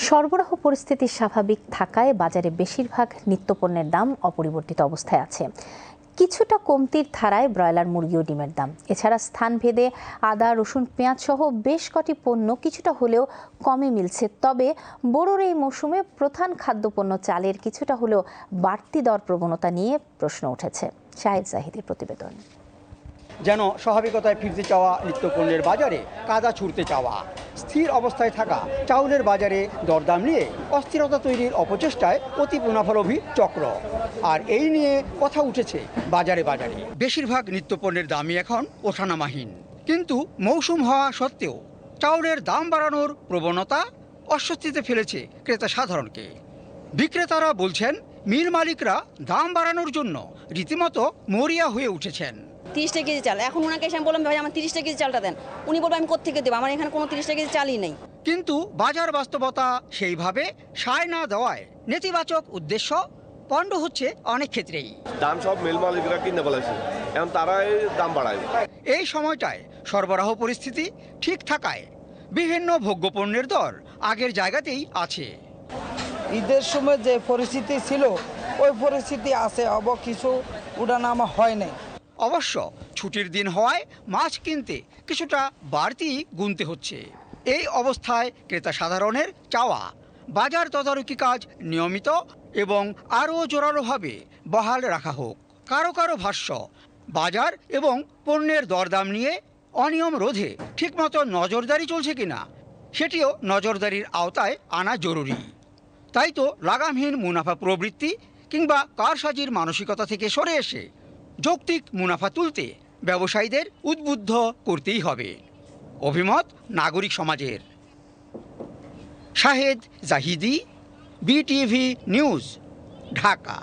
সরবরাহ পরিস্থিতি স্বাভাবিক থাকায় বাজারে বেশিরভাগ নিত্যপণ্যের দাম অপরিবর্তিত অবস্থায় আছে। কিছুটা কমতির ধারায় ব্রয়লার মুরগি ও ডিমের দাম। এছাড়া স্থানভেদে আদা, রসুন, পেঁয়াজ সহ বেশ কটি পণ্য কিছুটা হলেও কমে মিলছে। তবে বোরোর এই মৌসুমে প্রধান খাদ্যপণ্য চালের কিছুটা হলেও বাড়তি দর প্রবণতা নিয়ে প্রশ্ন উঠেছে। শাহেদ জাহিদের প্রতিবেদন। যেন স্বাভাবিকতায় ফিরতে চাওয়া নিত্যপণ্যের বাজারে কাদা ছুঁড়তে চাওয়া, স্থির অবস্থায় থাকা চাউলের বাজারে দরদাম নিয়ে অস্থিরতা তৈরির অপচেষ্টায় অতি মুনাফালোভী চক্র। আর এই নিয়ে কথা উঠেছে বাজারে বাজারে। বেশিরভাগ নিত্যপণ্যের দামই এখন ওঠানামাহীন, কিন্তু মৌসুম হওয়া সত্ত্বেও চাউলের দাম বাড়ানোর প্রবণতা অস্বস্তিতে ফেলেছে ক্রেতা সাধারণকে। বিক্রেতারা বলছেন, মিল মালিকরা দাম বাড়ানোর জন্য রীতিমতো মরিয়া হয়ে উঠেছেন। 30 টাকা কেজি চাল, এখন ওনাকে এসে আমি বললাম ভাই আমার 30 টাকা কেজি চালটা দেন, উনি বলবেন আমি কোত্থেকে দেবো, আমার এখানে কোনো 30 টাকা কেজি চালই নেই। কিন্তু বাজার বাস্তবতা সেইভাবে সায় না দেওয়ায় নেতিবাচক উদ্দেশ্য পণ্ড হচ্ছে অনেক ক্ষেত্রেই। দাম সব মিল মালিকরা কিনে বলেছে, এখন তারাই দাম বাড়ায়। এই সময়টায় সরবরাহ পরিস্থিতি ঠিক থাকায় বিভিন্ন ভোগ্যপণ্যের দর আগের জায়গাতেই আছে। ঈদের সময় যে পরিস্থিতি ছিল ওই পরিস্থিতি আছে, কিছু উঠানামা হয় নাই। অবশ্য ছুটির দিন হওয়ায় মাছ কিনতে কিছুটা বাড়তি গুনতে হচ্ছে। এই অবস্থায় ক্রেতা সাধারণের চাওয়া বাজার তদারকি কাজ নিয়মিত এবং আরও জোরালোভাবে বহাল রাখা হোক। কারো কারো ভাষ্য, বাজার এবং পণ্যের দরদাম নিয়ে অনিয়ম রোধে ঠিকমতো নজরদারি চলছে কিনা সেটিও নজরদারির আওতায় আনা জরুরি। তাই তো লাগামহীন মুনাফা প্রবৃত্তি কিংবা কারসাজির মানসিকতা থেকে সরে এসে যৌক্তিক মুনাফা তুলতে ব্যবসায়ীদের উদ্বুদ্ধ করতেই হবে। অভিমত নাগরিক সমাজের। Shahed Zahidi, BTV news, Dhaka.